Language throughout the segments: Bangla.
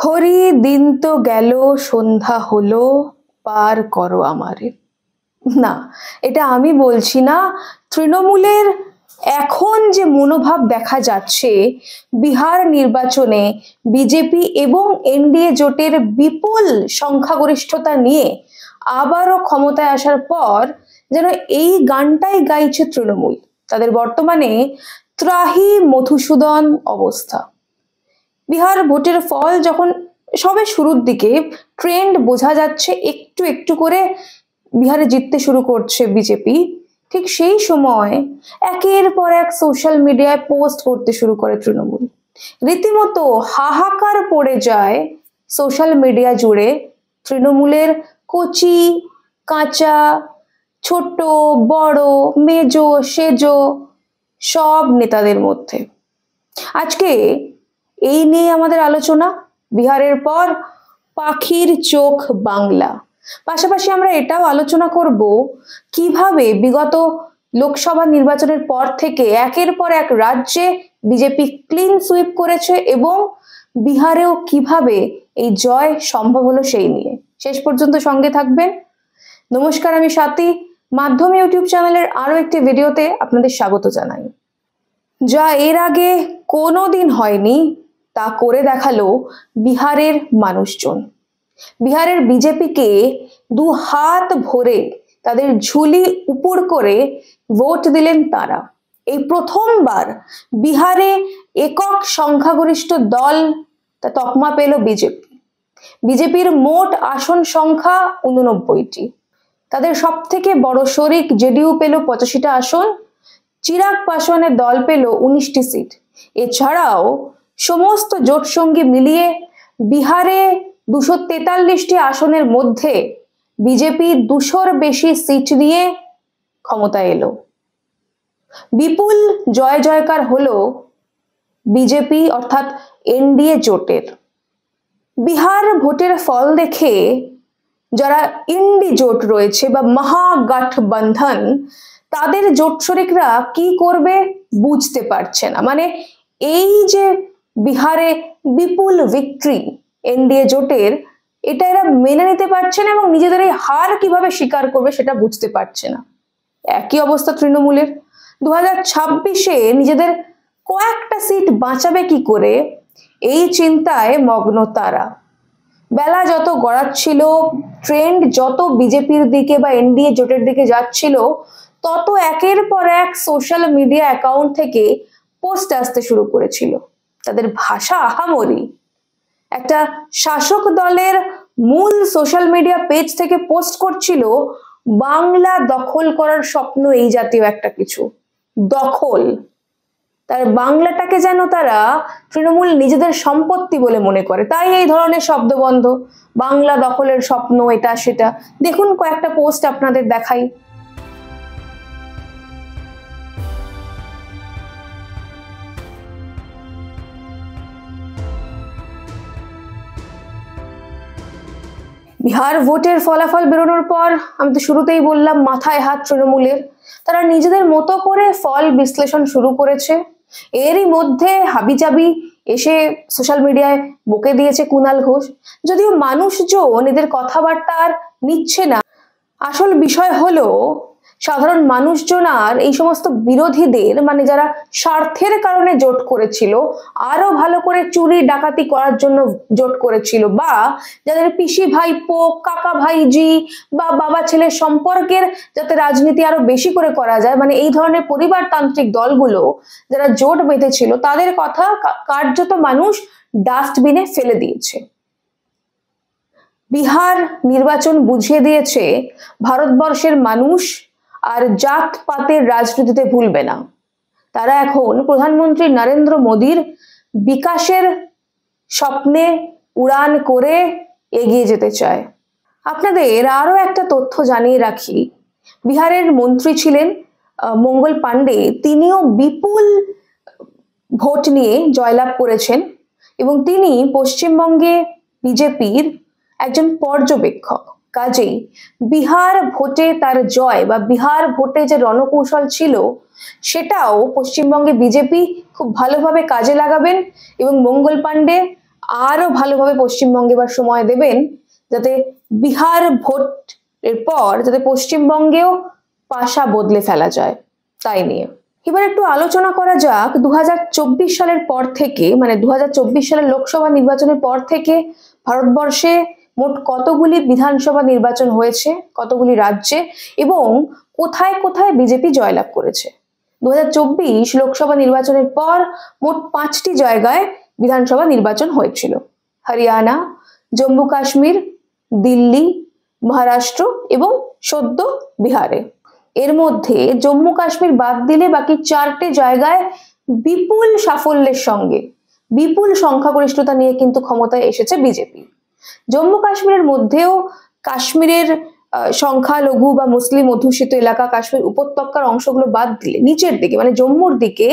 হরি দিন তো গেল, সন্ধ্যা হলো, পার করো আমারে। না, এটা আমি বলছি না। তৃণমূলের এখন যে মনোভাব দেখা যাচ্ছে, বিহার নির্বাচনে বিজেপি এবং এনডিএ জোটের বিপুল সংখ্যাগরিষ্ঠতা নিয়ে আবারও ক্ষমতায় আসার পর যেন এই গানটাই গাইছে তৃণমূল। তাদের বর্তমানে ত্রাহি মধুসূদন অবস্থা। বিহার ভোটের ফল যখন সবে শুরুর দিকে, ট্রেন্ড বোঝা যাচ্ছে, একটু একটু করে বিহারে জিততে শুরু করছে বিজেপি, ঠিক সেই সময় একের পর এক সোশ্যাল মিডিয়ায় পোস্ট করতে শুরু করে তৃণমূল। রীতিমতো হাহাকার পড়ে যায় সোশ্যাল মিডিয়া জুড়ে তৃণমূলের কচি কাঁচা, ছোট বড়, মেজো সেজো সব নেতাদের মধ্যে। আজকে এই নিয়ে আমাদের আলোচনা। বিহারের পর পাখির চোখ বাংলা। পাশাপাশি আমরা এটাও আলোচনা করব কিভাবে বিগত লোকসভা নির্বাচনের পর থেকে একের পর এক রাজ্যে বিজেপি ক্লিন সুইপ করেছে এবং বিহারেও কিভাবে এই জয় সম্ভব হলো সেই নিয়ে। শেষ পর্যন্ত সঙ্গে থাকবেন। নমস্কার, আমি স্বাতী। মাধ্যম ইউটিউব চ্যানেলের আরো একটি ভিডিওতে আপনাদের স্বাগত জানাই। যা এর আগে কোনোদিন হয়নি তা করে দেখালো বিহারের মানুষজন। বিহারের বিজেপিকে দু হাত ভরে তাদের ঝুলি উপর করে ভোট দিলেন তারা। এই প্রথমবার বিহারে একক সংখ্যাগরিষ্ঠ দল তকমা পেল বিজেপি। বিজেপির মোট আসন সংখ্যা 89টি। তাদের সব থেকে বড় শরিক জেডিইউ পেল 85টা আসন। চিরাগ পাসওয়ানের দল পেল 19টি সিট। এছাড়াও সমস্ত জোট সঙ্গী মিলিয়ে বিহারে 243টি আসনের মধ্যে বিজেপি 200-র বেশি সিট নিয়ে ক্ষমতায় এলো। বিপুল জয় জয়কার হলো বিজেপি অর্থাৎ এনডিএ জোটের। বিহার ভোটের ফল দেখে যারা ইন্ডি জোট রয়েছে বা মহাগঠবন্ধন, তাদের জোট শরিকরা কি করবে বুঝতে পারছে না। মানে এই যে বিহারে বিপুল ভিক্টরি এনডিএ জোটের, এটা এরা মেনে নিতে পারছে না এবং নিজেদের এই হার কিভাবে স্বীকার করবে সেটা বুঝতে পারছে না। একই অবস্থা তৃণমূলের। 2026-এ নিজেদের কয়েকটা সিট বাঁচাবে কি করে, এই চিন্তায় মগ্ন তারা। বেলা যত গড়াচ্ছিল, ট্রেন্ড যত বিজেপির দিকে বা এনডিএ জোটের দিকে যাচ্ছিল, তত একের পর এক সোশ্যাল মিডিয়া অ্যাকাউন্ট থেকে পোস্ট আসতে শুরু করেছিল। তাদের ভাষা আহামরি। একটা শাসক দলের মূল সোশ্যাল মিডিয়া পেজ থেকে পোস্ট করছিল বাংলা দখল করার স্বপ্ন, এই জাতীয় একটা কিছু। দখল, তার বাংলাটাকে যেন তারা তৃণমূল নিজেদের সম্পত্তি বলে মনে করে, তাই এই ধরনের শব্দবন্ধ, বাংলা দখলের স্বপ্ন, এটা সেটা। দেখুন কয়েকটা পোস্ট আপনাদের দেখাই। বিহার ভোটের ফলাফল বেরোনোর পর আমি তো শুরুতেই বললাম মাথায় হাত তৃণমূলের। তারা নিজেদের মতো করে ফল বিশ্লেষণ শুরু করেছে। এরই মধ্যে হাবিজাবি এসে সোশ্যাল মিডিয়ায় বকে দিয়েছে কুণাল ঘোষ। যদিও মানুষজন এদের কথাবার্তা আর নিচ্ছে না। আসল বিষয় হলো সাধারণ মানুষজন আর এই সমস্ত বিরোধীদের, মানে যারা স্বার্থের কারণে জোট করেছিল, আরো ভালো করে চুরি ডাকাতি করার জন্য জোট করেছিল, বা যাদের পিসি ভাইপো, কাকা ভাইজি বা বাবা ছেলের সম্পর্কের যাতে রাজনীতি আরো বেশি করে করা যায়, মানে এই ধরনের পরিবারতান্ত্রিক দলগুলো যারা জোট বেঁধেছিল, তাদের কথা কার্যত মানুষ ডাস্টবিনে ফেলে দিয়েছে। বিহার নির্বাচন বুঝিয়ে দিয়েছে ভারতবর্ষের মানুষ আর জাতপাতের রাজনীতিতে ভুলবে না। তারা এখন প্রধানমন্ত্রী নরেন্দ্র মোদীর বিকাশের স্বপ্নে উড়ান করে এগিয়ে যেতে চায়। আপনাদের আরো একটা তথ্য জানিয়ে রাখি, বিহারের মন্ত্রী ছিলেন মঙ্গল পাণ্ডে। তিনিও বিপুল ভোট নিয়ে জয়লাভ করেছেন এবং তিনি পশ্চিমবঙ্গে বিজেপির একজন পর্যবেক্ষক। কাজেই বিহার ভোটে তার জয় বা বিহার ভোটে যে রণকৌশল ছিল, সেটাও পশ্চিমবঙ্গে বিজেপি খুব ভালোভাবে কাজে লাগাবেন এবং মঙ্গল পাণ্ডে আরো ভালোভাবে পশ্চিমবঙ্গে এবার সময় দেবেন, যাতে বিহার ভোট এর পর যাতে পশ্চিমবঙ্গেও পাশা বদলে ফেলা যায়, তাই নিয়ে এবার একটু আলোচনা করা যাক 2024 সালের পর থেকে, মানে 2024 সালের লোকসভা নির্বাচনের পর থেকে ভারতবর্ষে মোট কতগুলি বিধানসভা নির্বাচন হয়েছে, কতগুলি রাজ্যে, এবং কোথায় কোথায় বিজেপি জয়লাভ করেছে। 2024 লোকসভা নির্বাচনের পর মোট 5টি জায়গায় বিধানসভা নির্বাচন হয়েছিল: হরিয়ানা, জম্মু কাশ্মীর, দিল্লি, মহারাষ্ট্র এবং সদ্য বিহারে। এর মধ্যে জম্মু কাশ্মীর বাদ দিলে বাকি 4টে জায়গায় বিপুল সাফল্যের সঙ্গে, বিপুল সংখ্যাগরিষ্ঠতা নিয়ে কিন্তু ক্ষমতায় এসেছে বিজেপি। জম্মু কাশ্মীরের মধ্যেও কাশ্মীরের সংখ্যালঘু বা মুসলিম অধ্যুষিত এলাকা, কাশ্মীর উপত্যকার অংশগুলো বাদ দিলে নিচের দিকে মানে জম্মুর দিকে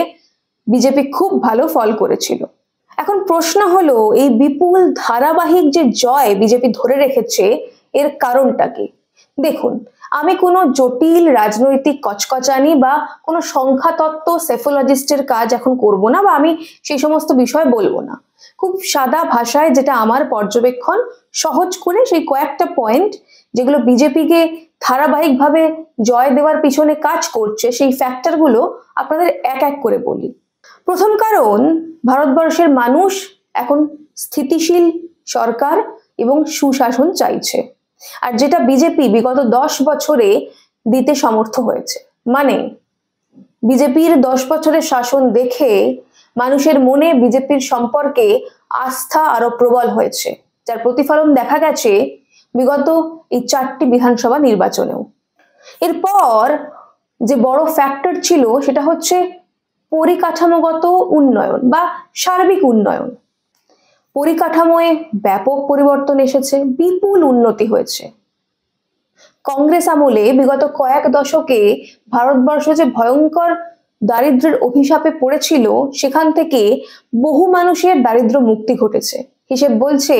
বিজেপি খুব ভালো ফল করেছিল। এখন প্রশ্ন হলো, এই বিপুল ধারাবাহিক যে জয় বিজেপি ধরে রেখেছে এর কারণটা কি? দেখুন, আমি কোনো জটিল রাজনৈতিক কচকচানি বা কোনো সংখ্যাতত্ত্ব সেফোলজিস্টের কাজ এখন করব না, বা আমি সেই সমস্ত বিষয় বলবো না। খুব সাদা ভাষায় যেটা আমার পর্যবেক্ষণ, সহজ করে সেই কয়েকটা পয়েন্ট যেগুলো বিজেপিকে ধারাবাহিকভাবে জয় দেওয়ার পিছনে কাজ করছে, সেই ফ্যাক্টরগুলো আপনাদের এক এক করে বলি। প্রথম কারণ, ভারতবর্ষের মানুষ এখন স্থিতিশীল সরকার এবং সুশাসন চাইছে, আর যেটা বিজেপি বিগত 10 বছরে দিতে সমর্থ হয়েছে। মানে বিজেপির 10 বছরের শাসন দেখে মানুষের মনে বিজেপির সম্পর্কে আস্থা আরো প্রবল হয়েছে, যার প্রতিফলন দেখা গেছে বিগত এই 4টি বিধানসভা নির্বাচনেও। এরপর যে বড় ফ্যাক্টর ছিল সেটা হচ্ছে পরিকাঠামোগত উন্নয়ন বা সার্বিক উন্নয়ন। পরিকাঠামোয় ব্যাপক পরিবর্তন এসেছে, বিপুল উন্নতি হয়েছে। কংগ্রেস আমলে বিগত কয়েক দশকে ভারতবর্ষ যে ভয়ঙ্কর দারিদ্র্যের অভিশাপে পড়েছিল, সেখান থেকে বহু মানুষের দারিদ্র্য মুক্তি ঘটেছে। হিসেব বলছে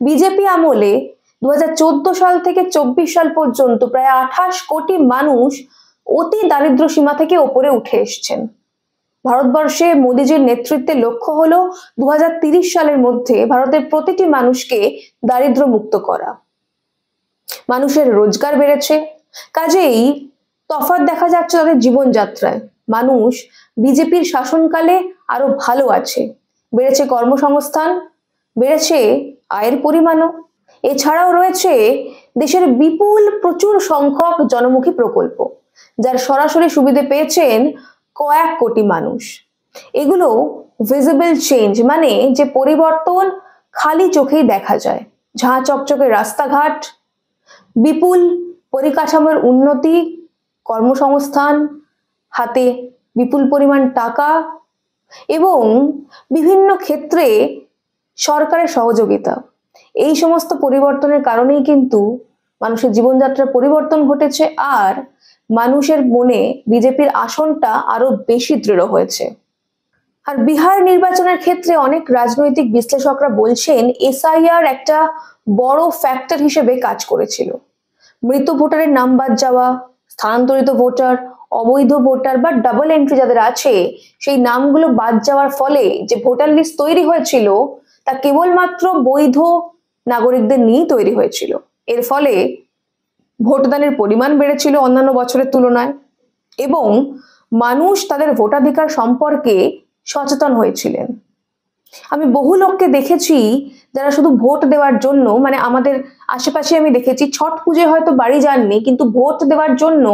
বিজেপি আমলে 2014 সাল থেকে 24 সাল পর্যন্ত প্রায় 28 কোটি মানুষ অতি দারিদ্র্য সীমা থেকে ওপরে উঠে এসছেন। ভারতবর্ষে মোদিজির নেতৃত্বে লক্ষ্য হলো 2030 সালের মধ্যে ভারতের প্রতিটি মানুষকে দারিদ্র্য মুক্ত করা। মানুষের রোজগার বেড়েছে, কাজেই তফাৎ দেখা যাচ্ছে তাদের জীবনযাত্রায়। মানুষ বিজেপির শাসনকালে আরো ভালো আছে, বেড়েছে কর্মসংস্থান, বেড়েছে আয়ের পরিমাণও। এছাড়াও রয়েছে দেশের বিপুল প্রচুর সংখ্যক জনমুখী প্রকল্প, যার সরাসরি সুবিধে পেয়েছেন কয়েক কোটি মানুষ। এগুলো ভিজিবল চেঞ্জ, মানে যে পরিবর্তন খালি চোখেই দেখা যায়। ঝাঁ চকচকে রাস্তাঘাট, বিপুল পরিকাঠামোর উন্নতি, কর্মসংস্থান, হাতে বিপুল পরিমাণ টাকা এবং বিভিন্ন ক্ষেত্রে সরকারের সহযোগিতা। এই সমস্ত পরিবর্তনের কারণেই কিন্তু মানুষের জীবনযাত্রার পরিবর্তন ঘটেছে, আর মানুষের মনে বিজেপির আসনটা আরো বেশি দৃঢ় হয়েছে। আর বিহার নির্বাচনের ক্ষেত্রে অনেক রাজনৈতিক বিশ্লেষকরা বলছেন এসআইআর একটা বড় ফ্যাক্টর হিসেবে কাজ করেছিল। মৃত ভোটারের নাম বাদ যাওয়া, স্থানান্তরিত ভোটার, অবৈধ ভোটার বা ডাবল এন্ট্রি যাদের আছে, সেই নামগুলো বাদ যাওয়ার ফলে যে ভোটার লিস্ট তৈরি হয়েছিল তা কেবলমাত্র বৈধ নাগরিকদের নিয়েই তৈরি হয়েছিল। এর ফলে ভোটদানের পরিমাণ বেড়েছিল অন্যান্য বছরের তুলনায়, এবং মানুষ তাদের ভোটাধিকার সম্পর্কে সচেতন হয়েছিলেন। আমি বহু লোককে দেখেছি যারা শুধু ভোট দেওয়ার জন্য, মানে আমাদের আশেপাশে আমি দেখেছি, ছট পুজোয় হয়তো বাড়ি যাননি, কিন্তু ভোট দেওয়ার জন্য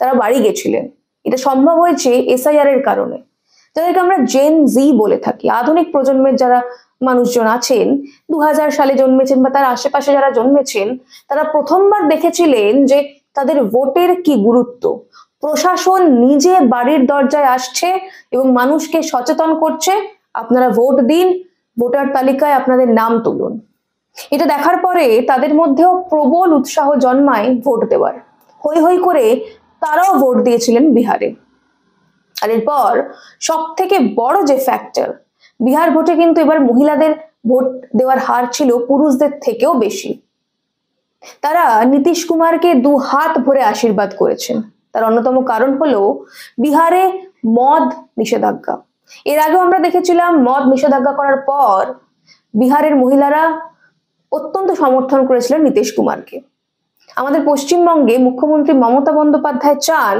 তারা বাড়ি গেছিলেন। এটা সম্ভব হয়েছে এসআইআর এর কারণে, যাদেরকে আমরা জেন জি বলে থাকি। আধুনিক প্রজন্মের যারা মানুষজন আছেন, 2000 সালে জন্মেছেন বা তার আশেপাশে যারা জন্মেছেন, তারা প্রথমবার দেখেছিলেন যে তাদের ভোটের কি গুরুত্ব। প্রশাসন নিজে বাড়ির দরজায় আসছে এবং মানুষকে সচেতন করছে, আপনারা ভোট দিন, ভোটার তালিকায় আপনাদের নাম তুলুন। এটা দেখার পরে তাদের মধ্যেও প্রবল উৎসাহ জন্মায় ভোট দেওয়ার। হই হই করে তারাও ভোট দিয়েছিলেন বিহারে। আর এরপর সব থেকে বড় যে ফ্যাক্টর, বিহার ভোটে কিন্তু এবার মহিলাদের ভোট দেওয়ার হার ছিল পুরুষদের থেকেও বেশি। তারা নীতিশ কুমারকে 2 হাত ভরে আশীর্বাদ করেছেন। তার অন্যতম কারণ হলো বিহারে মদ নিষেধাজ্ঞা। এর আগেও আমরা দেখেছিলাম মদ নিষেধাজ্ঞা করার পর বিহারের মহিলারা অত্যন্ত সমর্থন করেছিলেন নীতিশ কুমারকে। আমাদের পশ্চিমবঙ্গে মুখ্যমন্ত্রী মমতা বন্দ্যোপাধ্যায় চান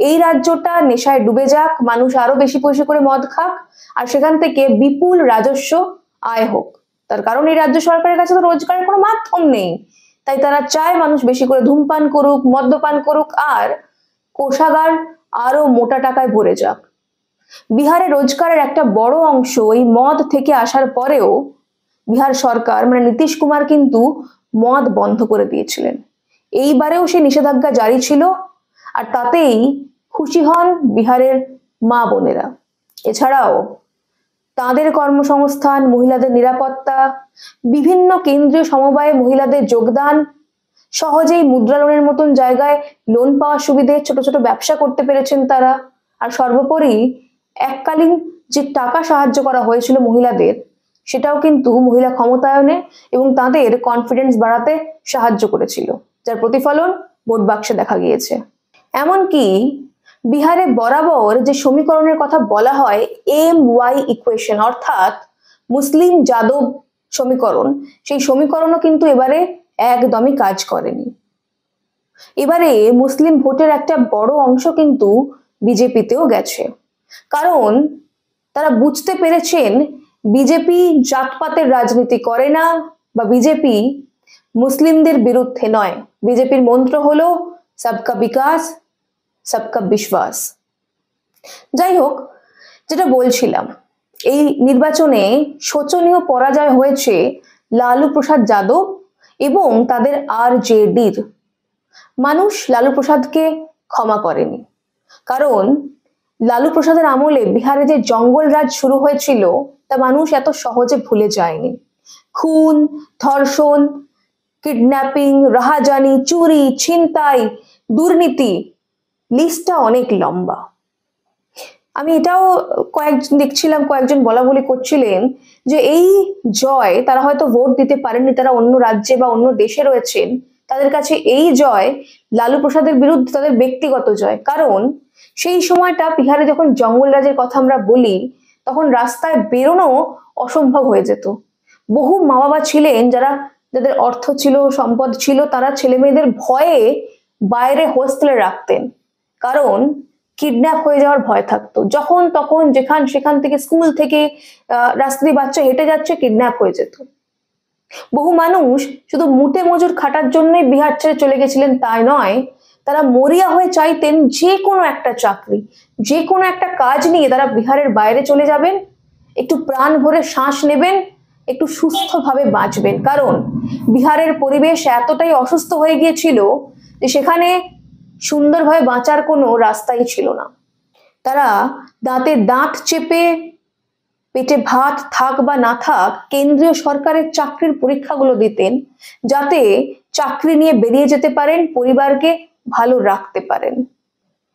এই রাজ্যটা নেশায় ডুবে যাক, মানুষ আরো বেশি পয়সা করে মদ খাক, আর সেখান থেকে বিপুল রাজস্ব আয় হোক। তার কারণ এই রাজ্য সরকারের কাছে তো রোজগারের কোনো মাধ্যম নেই, তাই তারা চায় মানুষ বেশি করে ধূমপান করুক, মদ্যপান করুক, আর কোষাগার আরো মোটা টাকায় ভরে যাক। বিহারে রোজগারের একটা বড় অংশ এই মদ থেকে আসার পরেও বিহার সরকার মানে নীতিশ কুমার কিন্তু মদ বন্ধ করে দিয়েছিলেন। এইবারেও সে নিষেধাজ্ঞা জারি ছিল, আর তাতেই খুশি হন বিহারের মা বোনেরা। এছাড়াও তাদের কর্মসংস্থান, মহিলাদের নিরাপত্তা, বিভিন্ন কেন্দ্রীয় সমবায়ে মহিলাদের যোগদান, সহজেই মুদ্রা লোনের মতন জায়গায় লোন পাওয়ার সুবিধে, ছোট ছোট ব্যবসা করতে পেরেছেন তারা, আর সর্বোপরি এককালীন যে টাকা সাহায্য করা হয়েছিল মহিলাদের, সেটাও কিন্তু মহিলা ক্ষমতায়নে এবং তাদের কনফিডেন্স বাড়াতে সাহায্য করেছিল, যার প্রতিফলন ভোট বাক্সে দেখা গিয়েছে। এমনকি বিহারে বরাবর যে সমীকরণের কথা বলা হয় MY ইকুয়েশন, অর্থাৎ মুসলিম যাদব সমীকরণ, সেই সমীকরণও কিন্তু এবারে একদমই কাজ করেনি। এবারে মুসলিম ভোটের একটা বড় অংশ কিন্তু বিজেপিতেও গেছে, কারণ তারা বুঝতে পেরেছেন বিজেপি জাতপাতের রাজনীতি করে না, বা বিজেপি মুসলিমদের বিরুদ্ধে নয়। বিজেপির মন্ত্র হলো সবকা বিকাশ সবকা বিশ্বাস। যাই হোক, যেটা বলছিলাম, এই নির্বাচনে শোচনীয় পরাজয় হয়েছে লালু প্রসাদ যাদব এবং তাদের RJDর। মানুষ লালু প্রসাদকে ক্ষমা করেনি, কারণ লালু প্রসাদের আমলে বিহারে যে জঙ্গল রাজ শুরু হয়েছিল তা মানুষ এত সহজে ভুলে যায়নি। খুন, ধর্ষণ, কিডন্যাপিং, রাহাজানি, চুরি, ছিনতাই, দুর্নীতি, লিস্টটা অনেক লম্বা। আমি এটাও দেখছিলাম কয়েকজন বলা বলি করছিলেন যে এই জয় তারা হয়তো ভোট দিতে পারেননি, তারা অন্য রাজ্যে বা অন্য দেশে রয়েছেন, তাদের কাছে এই জয় লালু প্রসাদের বিরুদ্ধে তাদের ব্যক্তিগত জয়। কারণ সেই সময়টা বিহারে যখন জঙ্গল রাজের কথা আমরা বলি, তখন রাস্তায় বেরোনো অসম্ভব হয়ে যেত। বহু মা বাবা ছিলেন যাদের অর্থ ছিল, সম্পদ ছিল, তারা ছেলে মেয়েদের ভয়ে বাইরে হোস্টেলে রাখতেন, কারণ কিডন্যাপ হয়ে যাওয়ার ভয় থাকতো। যখন তখন সেখান থেকে, স্কুল থেকে রাস্তা দিয়ে বাচ্চা হেঁটে যাচ্ছে, কিডন্যাপ হয়ে যেত। বহু মানুষ শুধু মুটে মজুর খাটার জন্যই বিহার ছেড়ে চলে গেছিলেন তাই নয়, তারা মরিয়া হয়ে চাইতেন যে কোনো একটা চাকরি, যে কোনো একটা কাজ নিয়ে তারা বিহারের বাইরে চলে যাবেন, একটু প্রাণ ভরে শ্বাস নেবেন, একটু সুস্থভাবে বাঁচবেন। কারণ বিহারের পরিবেশ এতটাই অসুস্থ হয়ে গিয়েছিল যে সেখানে সুন্দরভাবে বাঁচার কোনো রাস্তাই ছিল না। তারা দাঁতে দাঁত চেপে, পেটে ভাত থাক বা না থাক, কেন্দ্রীয় সরকারের চাকরির পরীক্ষাগুলো দিতেন, যাতে চাকরি নিয়ে বেরিয়ে যেতে পারেন, পরিবারকে ভালো রাখতে পারেন।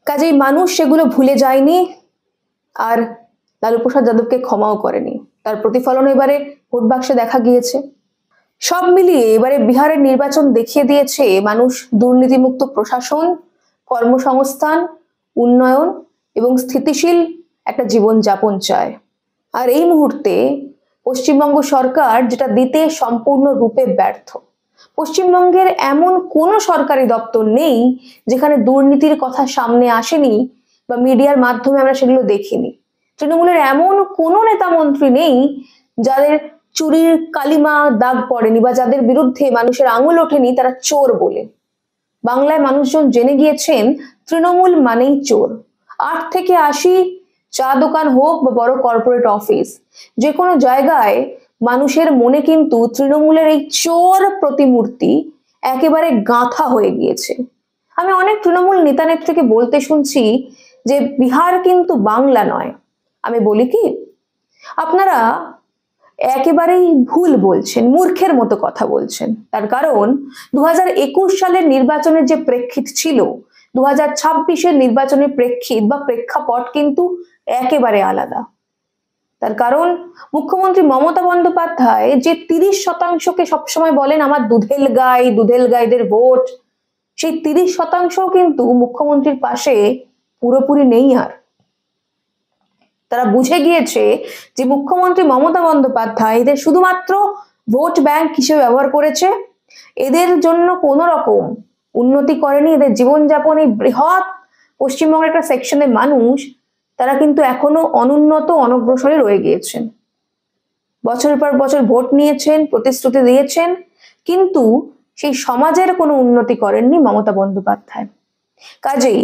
কাজেই মানুষ সেগুলো ভুলে যায়নি, আর লালু প্রসাদ যাদবকে ক্ষমাও করেনি। তার প্রতিফলন এবারে ভোট বাক্সে দেখা গিয়েছে। সব মিলিয়ে এবারে বিহারের নির্বাচন দেখিয়ে দিয়েছে মানুষ দুর্নীতিমুক্ত প্রশাসন, কর্মসংস্থান, উন্নয়ন এবং স্থিতিশীল একটা জীবনযাপন চায়। আর এই মুহূর্তে পশ্চিমবঙ্গ সরকার যেটা দিতে সম্পূর্ণরূপে ব্যর্থ। পশ্চিমবঙ্গের এমন কোনো সরকারি দপ্তর নেই যেখানে দুর্নীতির কথা সামনে আসেনি বা মিডিয়ার মাধ্যমে আমরা সেগুলো দেখিনি। তৃণমূলের এমন কোনো নেতা মন্ত্রী নেই যাদের চুরির কালিমা দাগ পড়েনি বা যাদের বিরুদ্ধে মানুষের আঙুল ওঠেনি তারা চোর বলে। বাংলায় মানুষজন জেনে গিয়েছেন তৃণমূল মানেই চোর। 8 থেকে 80 চা দোকান হোক বা বড় কর্পোরেট অফিস, যে কোনো জায়গায় মানুষের মনে কিন্তু তৃণমূলের এই চোর প্রতিমূর্তি একেবারে গাঁথা হয়ে গিয়েছে। আমি অনেক তৃণমূল নেতা নেত্রীকে বলতে শুনছি যে বিহার কিন্তু বাংলা নয়। আমি বলি কি, আপনারা একেবারেই ভুল বলছেন, মূর্খের মতো কথা বলছেন। তার কারণ 2021 সালের নির্বাচনের যে প্রেক্ষিত ছিল, 2026-এর নির্বাচনের প্রেক্ষিত বা প্রেক্ষাপট কিন্তু একেবারে আলাদা। তার কারণ মুখ্যমন্ত্রী মমতা বন্দ্যোপাধ্যায় যে 30%কে সবসময় বলেন আমার দুধেল গাইদের ভোট, সেই 30% কিন্তু মুখ্যমন্ত্রীর পাশে পুরোপুরি নেই। আর তারা বুঝে গিয়েছে যে মুখ্যমন্ত্রী মমতা বন্দ্যোপাধ্যায় এদের শুধুমাত্র ভোট ব্যাংক হিসেবে ব্যবহার করেছে, এদের জন্য কোনো রকম উন্নতি করেনি। এদের জীবনযাপন, এই বৃহৎ পশ্চিমবঙ্গের একটা সেকশনের মানুষ তারা কিন্তু এখনো অনুন্নত, অনগ্রসরে রয়ে গিয়েছেন। বছরের পর বছর ভোট নিয়েছেন, প্রতিশ্রুতি দিয়েছেন, কিন্তু সেই সমাজের কোনো উন্নতি করেননি মমতা বন্দ্যোপাধ্যায়। কাজেই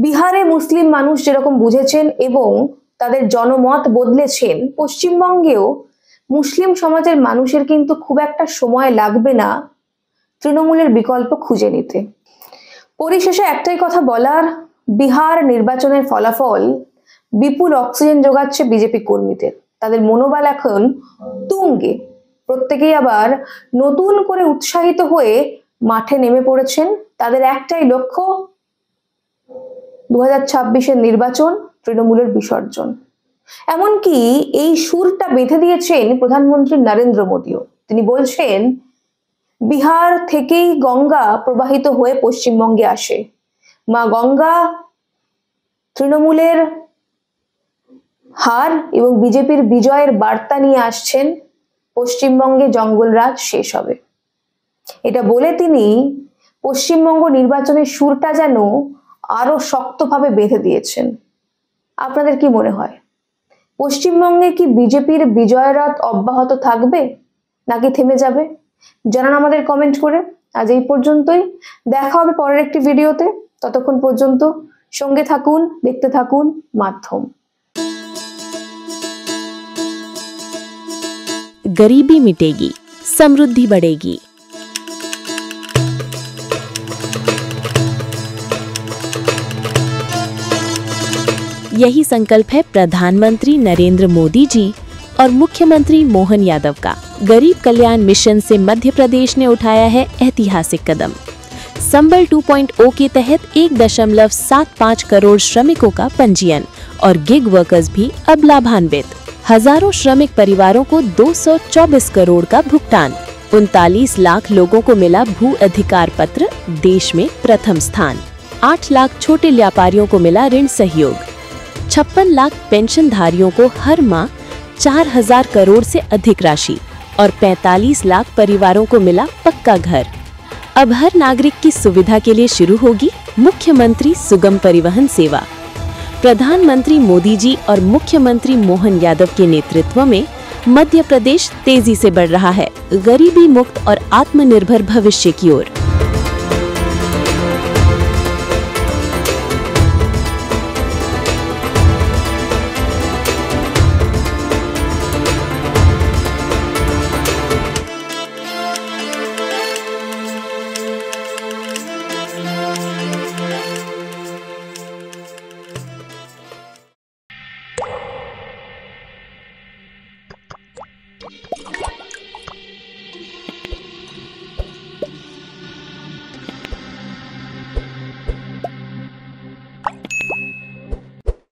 বিহারে মুসলিম মানুষ যেরকম বুঝেছেন এবং তাদের জনমত বদলেছেন, পশ্চিমবঙ্গেও মুসলিম সমাজের মানুষের কিন্তু খুব একটা সময় লাগবে না তৃণমূলের বিকল্প খুঁজে নিতে। পরিশেষে একটাই কথা বলার, বিহার নির্বাচনের ফলাফল বিপুল অক্সিজেন যোগাচ্ছে বিজেপি কর্মীদের। তাদের মনোবল এখন তুঙ্গে। প্রত্যেকেই আবার নতুন করে উৎসাহিত হয়ে মাঠে নেমে পড়েছেন। তাদের একটাই লক্ষ্য, 2026-এর নির্বাচন, তৃণমূলের বিসর্জন। এমনকি এই সুরটা বেঁধে দিয়েছেন প্রধানমন্ত্রী নরেন্দ্র মোদীও। তিনি বলছেন, বিহার থেকেই গঙ্গা প্রবাহিত হয়ে পশ্চিমবঙ্গে আসে। মা গঙ্গা তৃণমূলের হার এবং বিজেপির বিজয়ের বার্তা নিয়ে আসছেন। পশ্চিমবঙ্গে জঙ্গলরাজ শেষ হবে, এটা বলে তিনি পশ্চিমবঙ্গ নির্বাচনের সুরটা যেন আরো শক্তভাবে বেঁধে দিয়েছেন। আপনাদের কি মনে হয়, পশ্চিমবঙ্গে কি বিজেপির বিজয়রথ অব্যাহত থাকবে নাকি থেমে যাবে? জানান আমাদের কমেন্ট করে। আজ এই পর্যন্তই, দেখা হবে পরের একটি ভিডিওতে। ততক্ষণ পর্যন্ত সঙ্গে থাকুন, দেখতে থাকুন মাধ্যম। गरीबी मिटेगी, समृद्धि बढ़ेगी। यही संकल्प है प्रधानमंत्री नरेंद्र मोदी जी और मुख्यमंत्री मोहन यादव का। गरीब कल्याण मिशन से मध्य प्रदेश ने उठाया है ऐतिहासिक कदम। संबल 2.0 के तहत 1.75 करोड़ श्रमिकों का पंजीयन और गिग वर्कर्स भी अब लाभान्वित। हजारों श्रमिक परिवारों को 224 करोड़ का भुगतान। 39 लाख लोगों को मिला भू अधिकार पत्र, देश में प्रथम स्थान। 8 लाख छोटे व्यापारियों को मिला ऋण सहयोग। 56 लाख पेंशनधारियों को हर माह 4000 करोड़ से अधिक राशि और 45 लाख परिवारों को मिला पक्का घर। अब हर नागरिक की सुविधा के लिए शुरू होगी मुख्यमंत्री सुगम परिवहन सेवा। प्रधानमंत्री मोदी जी और मुख्यमंत्री मोहन यादव के नेतृत्व में मध्य प्रदेश तेजी से बढ़ रहा है गरीबी मुक्त और आत्मनिर्भर भविष्य की ओर।